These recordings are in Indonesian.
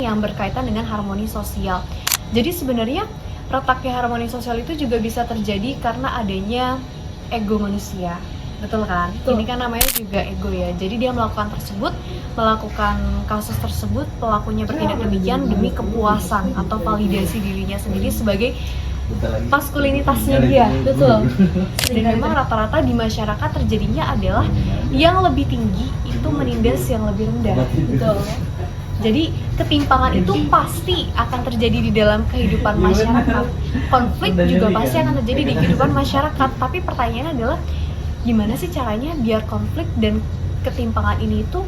yang berkaitan dengan harmoni sosial. Jadi sebenarnya retaknya harmoni sosial itu juga bisa terjadi karena adanya ego manusia. Betul kan? Betul. Ini kan namanya juga ego ya. Jadi dia melakukan kasus tersebut, pelakunya bertindak demikian demi kepuasan atau validasi dirinya sendiri sebagai maskulinitasnya dia. Betul. Dan memang rata-rata di masyarakat terjadinya adalah yang lebih tinggi itu menindas yang lebih rendah. Betul. Jadi ketimpangan itu pasti akan terjadi di dalam kehidupan masyarakat. Konflik juga pasti akan terjadi di kehidupan masyarakat. Tapi pertanyaannya adalah gimana sih caranya biar konflik dan ketimpangan ini itu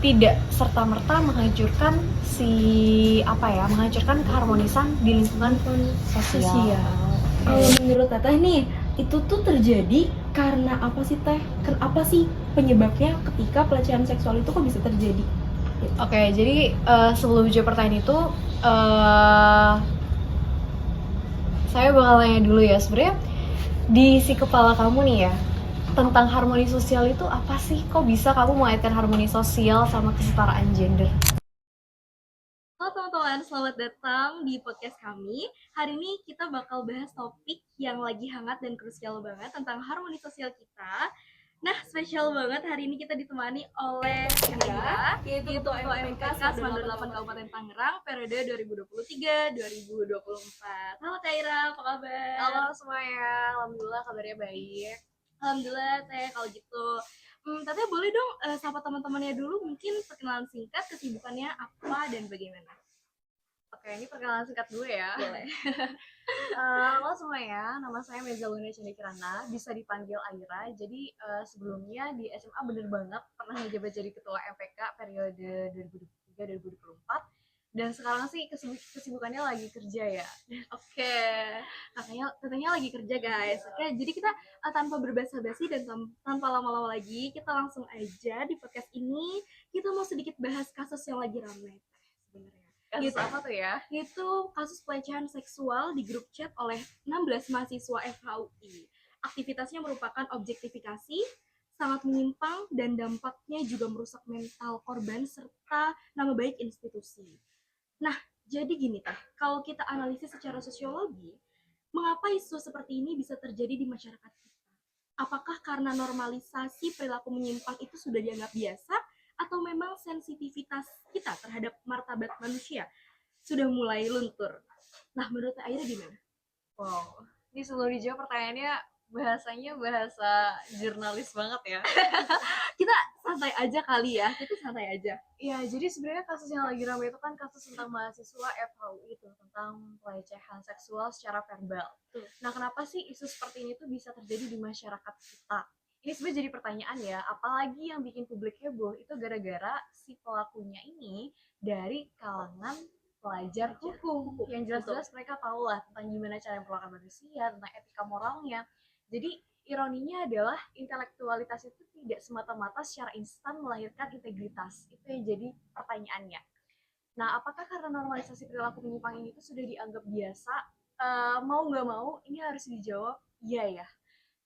tidak serta-merta menghancurkan menghancurkan keharmonisan di lingkungan sosial. Kalau menurut Teteh nih, itu tuh terjadi karena apa sih Teh? Kenapa sih penyebabnya ketika pelecehan seksual itu kok bisa terjadi? Oke, jadi sebelum jawab pertanyaan itu, saya bakal nanya dulu ya, sebenarnya di si kepala kamu nih ya, tentang harmoni sosial itu apa sih? Kok bisa kamu mengaitkan harmoni sosial sama kesetaraan gender? Halo teman-teman, selamat datang di podcast kami. Hari ini kita bakal bahas topik yang lagi hangat dan krusial banget tentang harmoni sosial kita. Nah, spesial banget hari ini kita ditemani oleh Aira, yaitu Ketua MPK 98 Kabupaten Tangerang, periode 2023-2024. Halo Kak Aira, apa kabar? Halo semuanya, alhamdulillah kabarnya baik. Alhamdulillah Teh, kalau gitu. Teteh boleh dong sapa teman-temannya dulu, mungkin perkenalan singkat, kesibukannya apa dan bagaimana? Oke, ini perkenalan singkat dulu ya. Boleh. Halo semuanya, nama saya Mezaluna Candikirana, bisa dipanggil Aira. Jadi sebelumnya di SMA bener banget pernah ngejabat jadi ketua MPK periode 2023-2024. Dan sekarang sih kesibukannya lagi kerja ya. Oke, katanya lagi kerja guys. Oke, jadi kita tanpa berbasa-basi dan tanpa lama-lama lagi, kita langsung aja di podcast ini kita mau sedikit bahas kasus yang lagi ramai sebenarnya. Kasus apa tuh ya? Itu kasus pelecehan seksual di grup chat oleh 16 mahasiswa FHUI. Aktivitasnya merupakan objektifikasi, sangat menyimpang, dan dampaknya juga merusak mental korban serta nama baik institusi. Nah, jadi gini Teh, kalau kita analisis secara sosiologi, mengapa isu seperti ini bisa terjadi di masyarakat kita? Apakah karena normalisasi perilaku menyimpang itu sudah dianggap biasa, atau memang sensitivitas kita terhadap martabat manusia sudah mulai luntur? Nah, menurut Aira gimana? Wow, ini sebelum dijawab pertanyaannya bahasanya bahasa jurnalis banget ya. Kita santai aja kali ya, kita santai aja. Ya, jadi sebenarnya kasus yang lagi ramai itu kan kasus tentang mahasiswa FHUI itu, tentang pelecehan seksual secara verbal. Nah, kenapa sih isu seperti ini tuh bisa terjadi di masyarakat kita? Ini sebenarnya jadi pertanyaan ya, apalagi yang bikin publik heboh itu gara-gara si pelakunya ini dari kalangan pelajar hukum. Yang jelas-jelas mereka tahu lah tentang gimana cara memperlakukan manusia, tentang etika moralnya. Jadi ironinya adalah intelektualitas itu tidak semata-mata secara instan melahirkan integritas. Itu yang jadi pertanyaannya. Nah, apakah karena normalisasi perilaku menyimpang ini itu sudah dianggap biasa? Mau nggak mau, ini harus dijawab iya ya.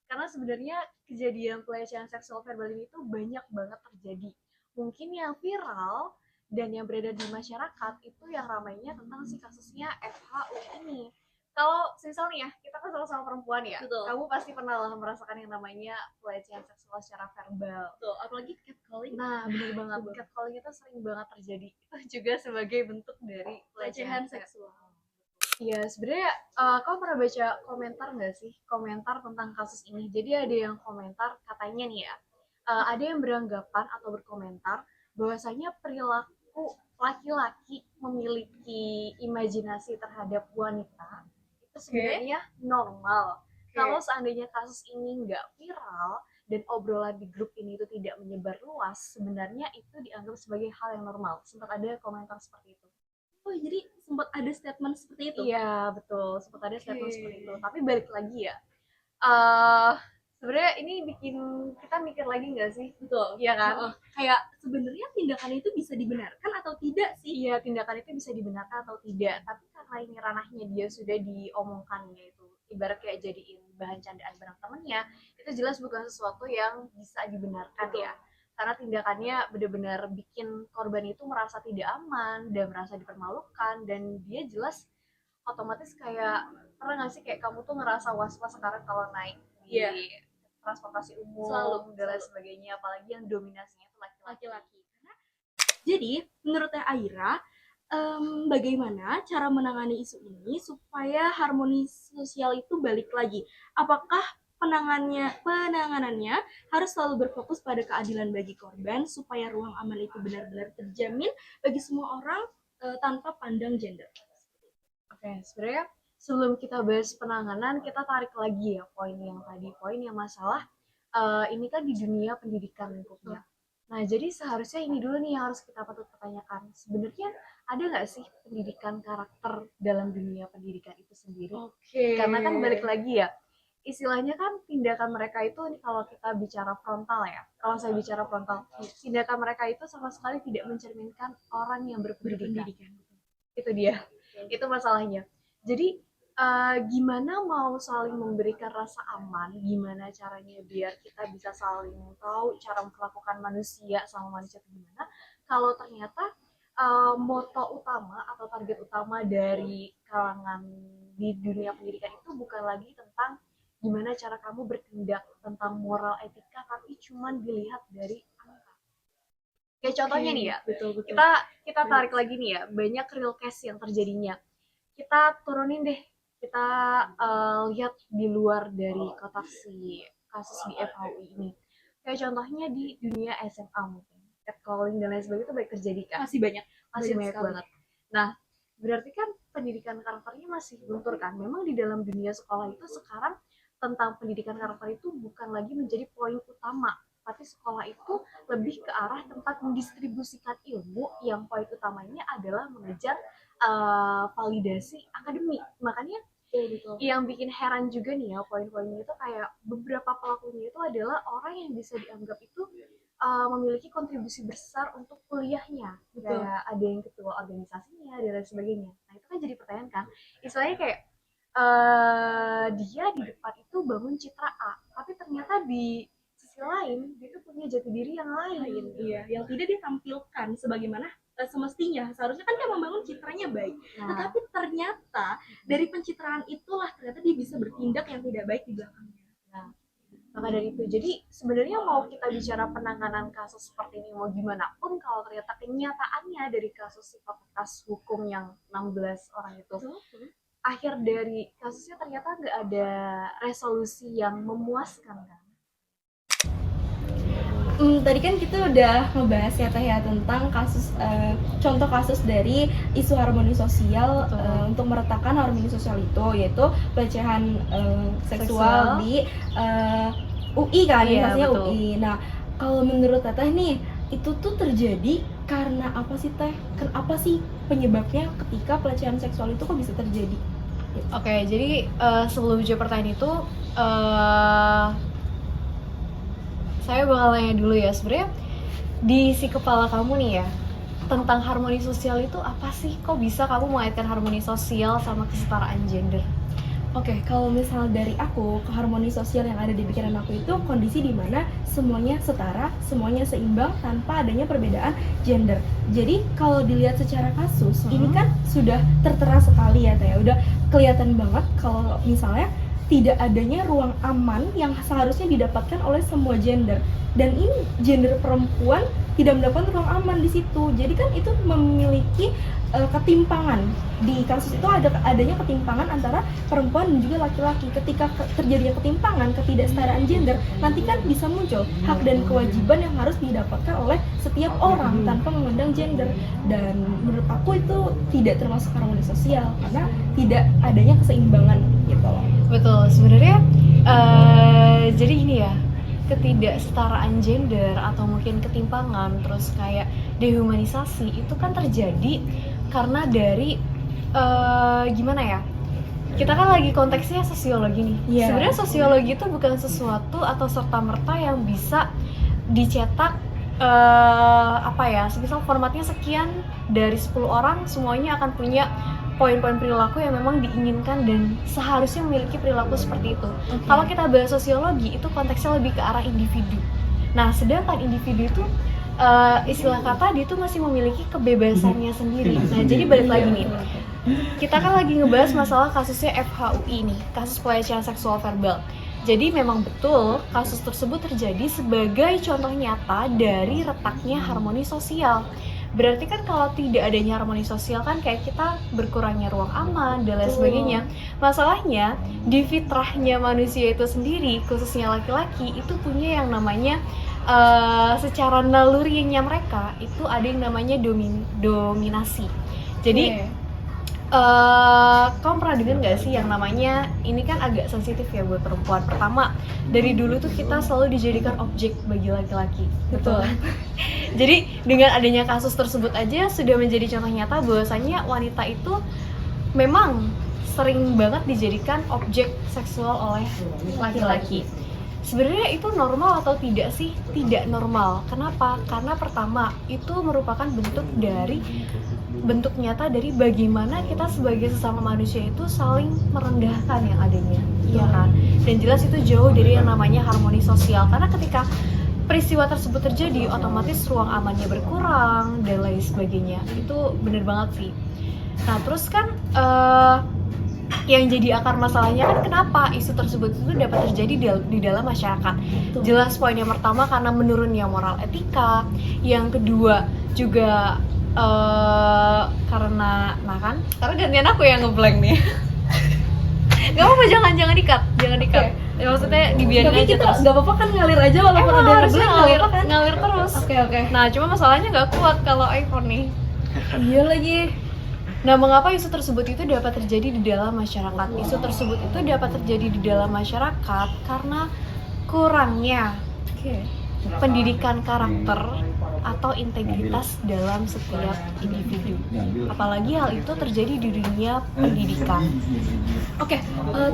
Karena sebenarnya kejadian pelecehan seksual verbal ini tuh banyak banget terjadi. Mungkin yang viral dan yang beredar di masyarakat itu yang ramainya tentang si kasusnya FHU ini. Kalau misalnya kita kan sama-sama perempuan ya, Betul. kamu pasti pernah lah merasakan yang namanya pelecehan seksual secara verbal. Betul, apalagi catcalling. Nah, bener banget, catcalling itu sering banget terjadi. Itu juga sebagai bentuk dari pelecehan seksual. Iya, sebenarnya kamu pernah baca komentar nggak sih? Komentar tentang kasus ini. Jadi ada yang komentar katanya nih ya, ada yang beranggapan atau berkomentar bahwasanya perilaku laki-laki memiliki imajinasi terhadap wanita itu sebenarnya normal. Kalau seandainya kasus ini nggak viral dan obrolan di grup ini itu tidak menyebar luas, sebenarnya itu dianggap sebagai hal yang normal. Sempat ada komentar seperti itu. Oh, jadi sempat ada statement seperti itu? Iya, betul. Sempat ada statement seperti itu. Tapi balik lagi ya, sebenarnya ini bikin kita mikir lagi nggak sih? Betul. Iya kan? Kayak sebenarnya tindakan itu bisa dibenarkan atau tidak sih? Iya, tindakan itu bisa dibenarkan atau tidak. Tapi karena ini ranahnya dia sudah diomongkannya itu, ibarat kayak jadiin bahan candaan bareng temennya, itu jelas bukan sesuatu yang bisa dibenarkan ya. karena tindakannya benar-benar bikin korban itu merasa tidak aman dan merasa dipermalukan, dan dia jelas otomatis kayak, pernah nggak sih kayak kamu tuh ngerasa was-was sekarang kalau naik di Iya. transportasi umum Selalu, dan lain selalu. sebagainya, apalagi yang dominasinya itu laki-laki. Laki-laki. Jadi, menurut Teh Aira, bagaimana cara menangani isu ini supaya harmoni sosial itu balik lagi? Apakah penanganannya harus selalu berfokus pada keadilan bagi korban supaya ruang aman itu benar-benar terjamin bagi semua orang tanpa pandang gender? Oke, sebenarnya sebelum kita bahas penanganan, kita tarik lagi ya poin yang tadi, poin yang masalah ini kan di dunia pendidikan lingkupnya. Nah, jadi seharusnya ini dulu nih yang harus kita patut pertanyakan. Sebenarnya ada nggak sih pendidikan karakter dalam dunia pendidikan itu sendiri? Oke. Karena kan balik lagi ya, istilahnya kan tindakan mereka itu, ini kalau kita bicara frontal ya, kalau saya bicara frontal, tindakan mereka itu sama sekali tidak mencerminkan orang yang berpendidikan. Itu dia, itu masalahnya. Jadi gimana mau saling memberikan rasa aman, gimana caranya biar kita bisa saling tahu cara memperlakukan manusia sama manusia itu gimana, kalau ternyata moto utama atau target utama dari kalangan di dunia pendidikan itu bukan lagi tentang gimana cara kamu bertindak, tentang moral etika, tapi cuman dilihat dari angka. Kayak contohnya nih ya, Betul. kita tarik lagi nih ya, banyak real case yang terjadinya. Kita turunin deh, kita lihat di luar dari kotak si kasus di FHUI ini. Kayak contohnya di dunia SMA mungkin, catcalling dan lain sebagainya itu banyak terjadi kan? Masih banyak Banyak sekali. banget. Nah, berarti kan pendidikan karakternya masih luntur kan? Memang di dalam dunia sekolah itu sekarang tentang pendidikan karakter itu bukan lagi menjadi poin utama, tapi sekolah itu lebih ke arah tempat mendistribusikan ilmu yang poin utamanya adalah mengejar validasi akademik. Makanya yang bikin heran juga nih ya, poin-poinnya itu kayak beberapa pelakunya itu adalah orang yang bisa dianggap itu memiliki kontribusi besar untuk kuliahnya. Kayak ada yang ketua organisasinya dan lain sebagainya. Nah, itu kan jadi pertanyaan kan, istilahnya kayak dia di depan itu bangun citra A, tapi ternyata di sisi lain dia tuh punya jati diri yang lain. Iya, yang tidak ditampilkan sebagaimana semestinya. Seharusnya kan dia membangun citranya baik. Nah, Tetapi ternyata dari pencitraan itulah ternyata dia bisa bertindak yang tidak baik di belakangnya. maka dari itu, jadi sebenarnya mau kita bicara penanganan kasus seperti ini mau gimana pun, kalau ternyata kenyataannya dari kasus psikopatas hukum yang 16 orang itu, akhir dari kasusnya ternyata nggak ada resolusi yang memuaskan kan. Tadi kan kita udah ngebahas ya Teh ya tentang kasus contoh kasus dari isu harmoni sosial untuk meretakkan harmoni sosial itu, yaitu pelecehan seksual di UI kan, Iya, universitasnya betul. UI. Nah, kalau menurut Teteh nih, itu tuh terjadi karena apa sih Teh? Apa sih penyebabnya ketika pelecehan seksual itu kok bisa terjadi? Oke, jadi sebelum jawab pertanyaan itu, saya bakal nanya dulu ya, sebenarnya di si kepala kamu nih ya, tentang harmoni sosial itu apa sih? Kok bisa kamu mengaitkan harmoni sosial sama kesetaraan gender? Oke, kalau misal dari aku, harmoni sosial yang ada di pikiran aku itu kondisi di mana semuanya setara, semuanya seimbang tanpa adanya perbedaan gender. Jadi kalau dilihat secara kasus, ini kan sudah tertera sekali ya Teh, udah kelihatan banget kalau misalnya tidak adanya ruang aman yang seharusnya didapatkan oleh semua gender, dan ini gender perempuan tidak mendapatkan ruang aman di situ. Jadi kan itu memiliki ketimpangan. Di kasus itu adanya ketimpangan antara perempuan dan juga laki-laki. Ketika terjadinya ketimpangan, ketidaksetaraan gender, nanti kan bisa muncul hak dan kewajiban yang harus didapatkan oleh setiap orang tanpa memandang gender. Dan menurut aku itu tidak termasuk harmoni sosial karena tidak adanya keseimbangan gitu loh. Betul, sebenarnya jadi gini ya, ketidaksetaraan gender atau mungkin ketimpangan, terus kayak dehumanisasi itu kan terjadi karena dari gimana ya, kita kan lagi konteksnya sosiologi nih. Sebenarnya sosiologi itu bukan sesuatu atau serta-merta yang bisa dicetak apa ya, semisal formatnya sekian dari 10 orang semuanya akan punya poin-poin perilaku yang memang diinginkan dan seharusnya memiliki perilaku seperti itu. Kalau kita bahas sosiologi, itu konteksnya lebih ke arah individu. Nah, sedangkan individu itu istilah kata dia tuh masih memiliki kebebasannya sendiri. Nah, jadi balik lagi nih. Kita kan lagi ngebahas masalah kasusnya FHUI nih, kasus pelecehan seksual verbal. Jadi memang betul kasus tersebut terjadi sebagai contoh nyata dari retaknya harmoni sosial. Berarti kan kalau tidak adanya harmoni sosial kan kayak kita berkurangnya ruang aman dan lain sebagainya. Masalahnya di fitrahnya manusia itu sendiri, khususnya laki-laki, itu punya yang namanya secara nalurinya mereka itu ada yang namanya dominasi. Jadi kamu pernah dengar nggak sih yang namanya, ini kan agak sensitif ya buat perempuan. Pertama, dari dulu tuh kita selalu dijadikan objek bagi laki-laki. Betul. Jadi dengan adanya kasus tersebut aja sudah menjadi contoh nyata bahwasanya wanita itu memang sering banget dijadikan objek seksual oleh laki-laki. Sebenarnya itu normal atau tidak sih? Tidak normal. Kenapa? Karena pertama, itu merupakan bentuk nyata dari bagaimana kita sebagai sesama manusia itu saling merendahkan yang adanya, iya kan? Dan jelas itu jauh dari yang namanya harmoni sosial. Karena ketika peristiwa tersebut terjadi, otomatis ruang amannya berkurang dan lain sebagainya. Itu bener banget sih. Nah, terus kan yang jadi akar masalahnya kan kenapa isu tersebut itu dapat terjadi di dalam masyarakat. Jelas poin yang pertama karena menurunnya moral etika, yang kedua juga karena gantian aku yang ngeblank nih. Gak apa-apa, jangan dikat. Okay. Ya, maksudnya dibiarin tapi aja kita terus. Gak apa-apa kan ngalir aja walaupun ada yang harusnya ngeblank, ngalir terus. Oke. Nah, cuma masalahnya nggak kuat kalau iPhone nih. Iya lagi. Nah, mengapa isu tersebut itu dapat terjadi di dalam masyarakat? Isu tersebut itu dapat terjadi di dalam masyarakat karena kurangnya pendidikan karakter atau integritas dalam setiap individu. Apalagi hal itu terjadi di dunia pendidikan.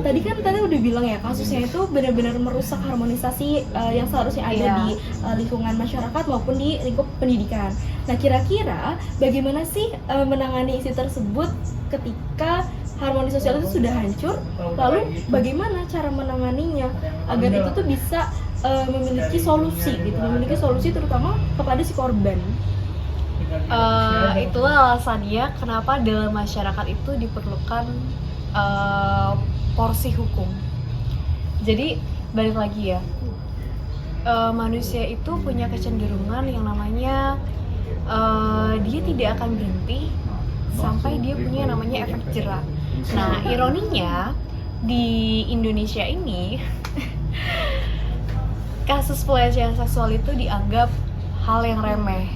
Tadi udah bilang ya kasusnya itu benar-benar merusak harmonisasi yang seharusnya ada di lingkungan masyarakat maupun di lingkup pendidikan. Nah, kira-kira bagaimana sih menangani isu tersebut ketika harmoni sosial itu sudah hancur? Lalu bagaimana cara menanganinya agar itu tuh bisa memiliki solusi terutama kepada si korban. Itulah alasannya kenapa dalam masyarakat itu diperlukan porsi hukum. Jadi balik lagi ya, manusia itu punya kecenderungan yang namanya dia tidak akan berhenti sampai dia punya namanya efek jera. Nah, ironinya di Indonesia ini kasus pelecehan seksual itu dianggap hal yang remeh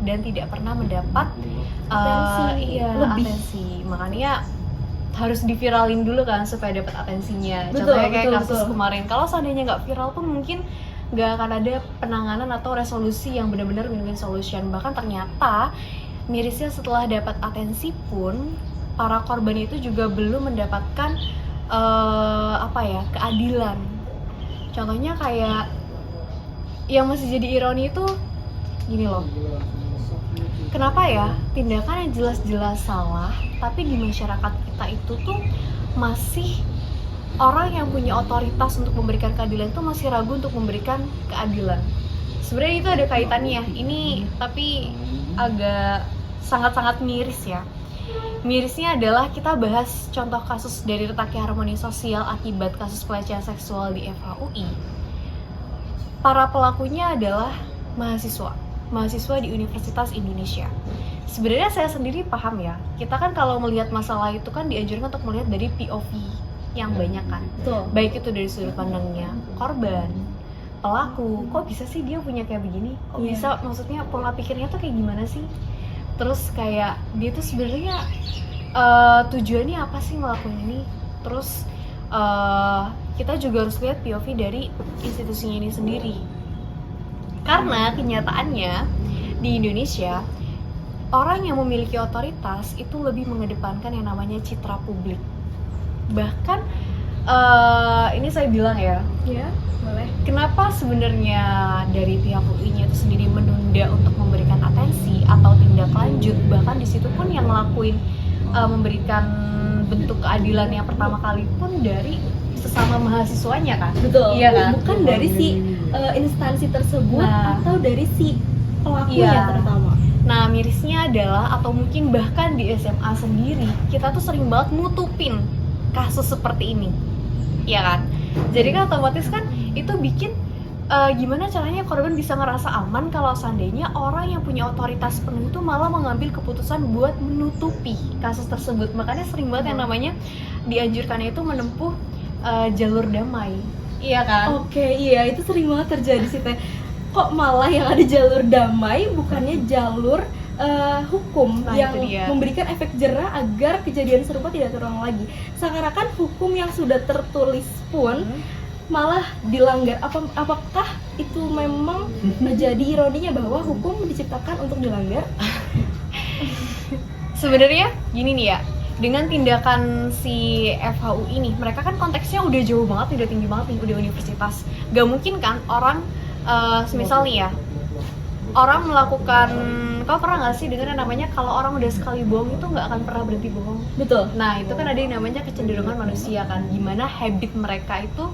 dan tidak pernah mendapat atensi. Makanya harus diviralin dulu kan supaya dapat atensinya. Contohnya kayak kasus kemarin. Kalau seandainya nggak viral pun mungkin nggak akan ada penanganan atau resolusi yang benar-benar win-win solution. Bahkan ternyata mirisnya setelah dapat atensi pun para korban itu juga belum mendapatkan keadilan. Contohnya kayak yang masih jadi ironi itu gini loh, kenapa ya tindakan yang jelas-jelas salah tapi di masyarakat kita itu tuh masih orang yang punya otoritas untuk memberikan keadilan itu masih ragu untuk memberikan keadilan. Sebenarnya itu ada kaitannya ini, tapi agak sangat-sangat miris ya. Mirisnya adalah kita bahas contoh kasus dari retaknya harmoni sosial akibat kasus pelecehan seksual di FHUI. Para pelakunya adalah mahasiswa di Universitas Indonesia. Sebenarnya saya sendiri paham ya, kita kan kalau melihat masalah itu kan dianjurkan untuk melihat dari POV yang banyak kan. Baik itu dari sudut pandangnya korban, pelaku, kok bisa sih dia punya kayak begini? Kok bisa, maksudnya pola pikirnya tuh kayak gimana sih? Terus kayak dia tuh sebenarnya tujuannya apa sih ngelakuin ini? Terus kita juga harus lihat POV dari institusinya ini sendiri. Karena kenyataannya di Indonesia orang yang memiliki otoritas itu lebih mengedepankan yang namanya citra publik. Bahkan ini saya bilang ya, boleh. Kenapa sebenarnya dari pihak UI-nya itu sendiri menunda untuk memberikan atensi atau tindak lanjut, bahkan di situ pun yang ngelakuin memberikan bentuk keadilan yang pertama kali pun dari sesama mahasiswanya kan. Betul. Iya kan? Bukan dari si instansi tersebut Nah. atau dari si pelakunya Iya. terutama. Nah, mirisnya adalah atau mungkin bahkan di SMA sendiri kita tuh sering banget nutupin kasus seperti ini. Iya kan? Jadi kan otomatis kan itu bikin gimana caranya korban bisa ngerasa aman kalau seandainya orang yang punya otoritas penuh itu malah mengambil keputusan buat menutupi kasus tersebut. Makanya sering banget yang namanya dianjurkannya itu menempuh jalur damai. Iya kan? Oke, iya itu sering banget terjadi sih Teh. Kok malah yang ada jalur damai bukannya jalur hukum Nah, yang itu dia. memberikan efek jera agar kejadian serupa tidak terulang lagi. Seakan-akan hukum yang sudah tertulis pun malah dilanggar. Apakah itu memang menjadi ironinya bahwa hukum diciptakan untuk dilanggar? Sebenarnya gini nih ya, dengan tindakan si FHU ini, mereka kan konteksnya udah jauh banget, udah tinggi banget nih, udah universitas. Gak mungkin kan orang, semisal nih ya, orang melakukan, kau pernah gak sih dengar yang namanya kalau orang udah sekali bohong itu gak akan pernah berhenti bohong? Betul. Nah itu kan ada yang namanya kecenderungan manusia kan, gimana habit mereka itu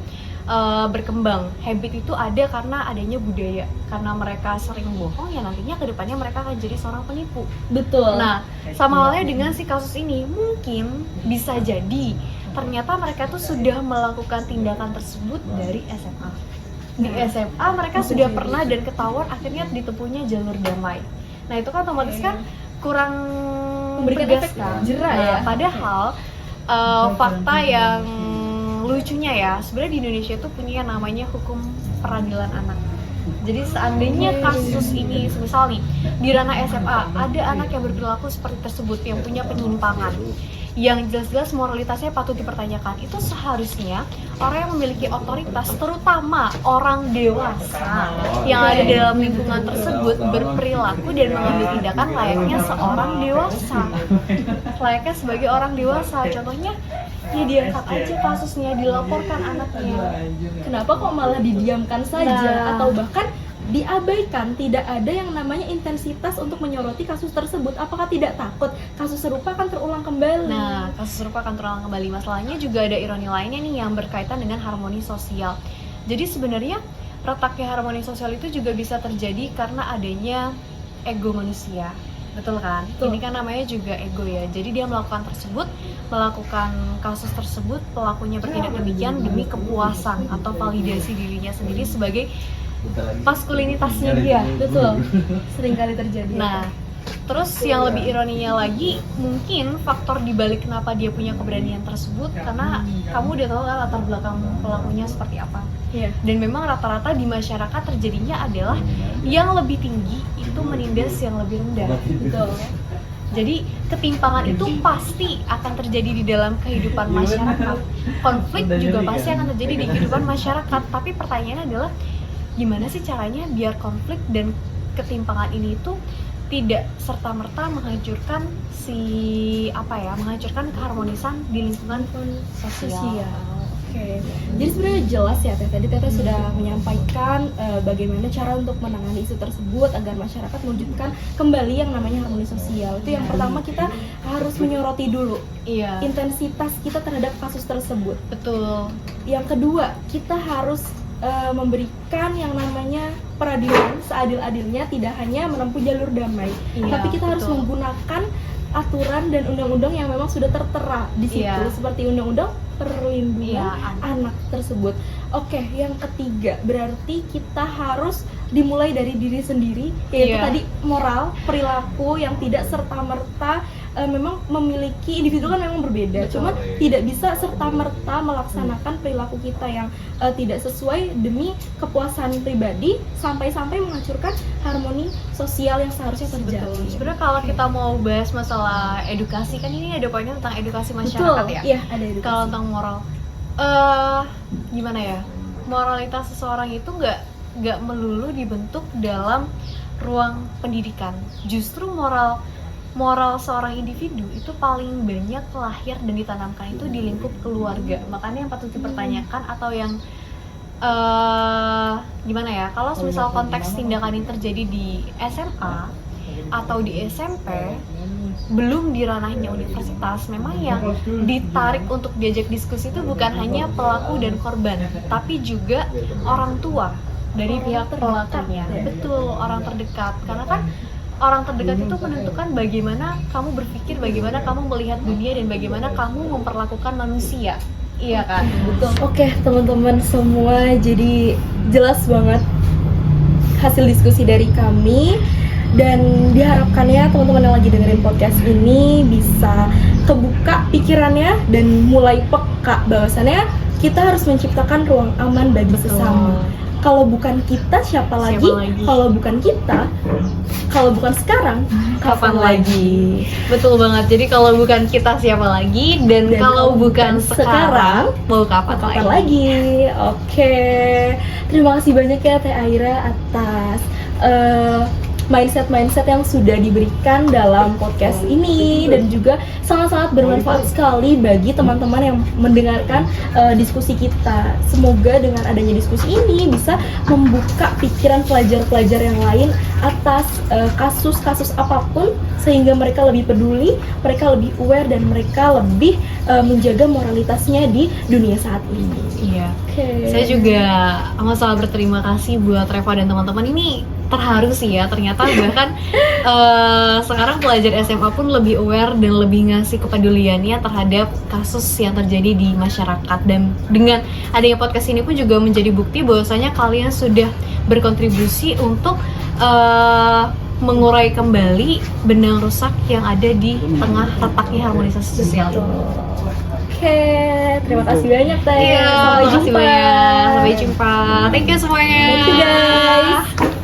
berkembang. Habit itu ada karena adanya budaya, karena mereka sering bohong ya nantinya kedepannya mereka akan jadi seorang penipu. Betul. Nah, sama halnya dengan si kasus ini, mungkin bisa jadi ternyata mereka tuh sudah melakukan tindakan tersebut dari SMA. Di SMA mereka sudah pernah dan ketahuan akhirnya ditempuhnya jalur damai. Nah, itu kan otomatis kan kurang Memberikan tegas efek kan. jera Nah, ya. padahal fakta yang lucunya ya, sebenarnya di Indonesia tuh punya yang namanya hukum peradilan anak. Jadi seandainya kasus ini, misal nih di ranah SMA ada anak yang berperilaku seperti tersebut, yang punya penyimpangan, yang jelas-jelas moralitasnya patut dipertanyakan, itu seharusnya orang yang memiliki otoritas, terutama orang dewasa yang ada dalam lingkungan tersebut, berperilaku dan mengambil tindakan layaknya seorang dewasa, layaknya sebagai orang dewasa. Contohnya ya diangkat aja kasusnya, dilaporkan anaknya. Kenapa kok malah didiamkan saja Nah. atau bahkan diabaikan? Tidak ada yang namanya intensitas untuk menyoroti kasus tersebut. Apakah tidak takut kasus serupa akan terulang kembali? Nah, kasus serupa akan terulang kembali. Masalahnya juga ada ironi lainnya nih yang berkaitan dengan harmoni sosial. Jadi sebenarnya retaknya harmoni sosial itu juga bisa terjadi karena adanya ego manusia. Betul kan? Betul. Ini kan namanya juga ego ya. Jadi dia melakukan kasus tersebut, pelakunya bertindak demikian demi kepuasan atau validasi dirinya sendiri sebagai maskulinitasnya dia. Betul. Seringkali terjadi. Nah, terus yang lebih ironinya lagi, mungkin faktor dibalik kenapa dia punya keberanian tersebut karena kamu udah tahu kan latar belakang pelakunya seperti apa. Iya. Dan memang rata-rata di masyarakat terjadinya adalah yang lebih tinggi itu menindas yang lebih rendah. Betul. Jadi ketimpangan itu pasti akan terjadi di dalam kehidupan masyarakat. Konflik juga pasti akan terjadi di kehidupan masyarakat. Tapi pertanyaannya adalah gimana sih caranya biar konflik dan ketimpangan ini itu tidak serta-merta menghancurkan menghancurkan keharmonisan di lingkungan sosial. Oke. Jadi sebenarnya jelas ya Teh. Tadi Teteh sudah menyampaikan bagaimana cara untuk menangani isu tersebut agar masyarakat mewujudkan kembali yang namanya harmoni sosial. Itu yang pertama, kita harus menyoroti dulu Iya, intensitas kita terhadap kasus tersebut. betul. Yang kedua, kita harus memberikan yang namanya peradilan seadil-adilnya, tidak hanya menempuh jalur damai, Iya, tapi kita harus betul. menggunakan aturan dan undang-undang yang memang sudah tertera di situ, Iya. seperti undang-undang perlindungan Iya, anak tersebut. Oke, yang ketiga berarti kita harus dimulai dari diri sendiri, yaitu Iya. tadi moral, perilaku yang tidak serta-merta memang memiliki individu kan memang berbeda, Betul. cuman tidak bisa serta-merta melaksanakan perilaku kita yang tidak sesuai demi kepuasan pribadi sampai-sampai menghancurkan harmoni sosial yang seharusnya terjadi. Betul. Sebenarnya kalau kita mau bahas masalah edukasi, kan ini ada poinnya tentang edukasi Betul, masyarakat ya. iya ada edukasi. Kalau tentang moral, gimana ya? Moralitas seseorang itu nggak melulu dibentuk dalam ruang pendidikan. Justru moral seorang individu itu paling banyak lahir dan ditanamkan itu di lingkup keluarga. Makanya yang patut dipertanyakan atau yang gimana ya, kalau misal konteks tindakan yang terjadi di SMA atau di SMP, belum di ranahnya universitas, memang yang ditarik untuk diajak diskusi itu bukan hanya pelaku dan korban, tapi juga orang tua dari pihak pelakunya. Betul, orang terdekat. Karena kan orang terdekat itu menentukan bagaimana kamu berpikir, bagaimana kamu melihat dunia, dan bagaimana kamu memperlakukan manusia. Iya kan? Betul. Oke, teman-teman semua, jadi jelas banget hasil diskusi dari kami, dan diharapkan ya teman-teman yang lagi dengerin podcast ini bisa kebuka pikirannya dan mulai peka bahwasannya kita harus menciptakan ruang aman bagi sesama. Kalau bukan kita siapa lagi? Kalau bukan kita, kalau bukan sekarang, kapan lagi? Betul banget. Jadi kalau bukan kita siapa lagi, dan kalau bukan sekarang mau kapan lagi? Oke. Terima kasih banyak ya Teh Aira atas mindset yang sudah diberikan dalam podcast ini, dan juga sangat-sangat bermanfaat sekali bagi teman-teman yang mendengarkan diskusi kita. Semoga dengan adanya diskusi ini bisa membuka pikiran pelajar-pelajar yang lain atas kasus-kasus apapun, sehingga mereka lebih peduli, mereka lebih aware, dan mereka lebih menjaga moralitasnya di dunia saat ini. Iya. Saya juga amat sangat berterima kasih buat Reva dan teman-teman. Ini terharu sih ya, ternyata bahkan sekarang pelajar SMA pun lebih aware dan lebih ngasih kepeduliannya terhadap kasus yang terjadi di masyarakat. Dan dengan adanya podcast ini pun juga menjadi bukti bahwasanya kalian sudah berkontribusi untuk mengurai kembali benang rusak yang ada di tengah retaknya harmonisasi sosial. Oke, terima kasih banyak Teh. Iya, Sampai jumpa. Sampai jumpa. Thank you semuanya. Thank you guys.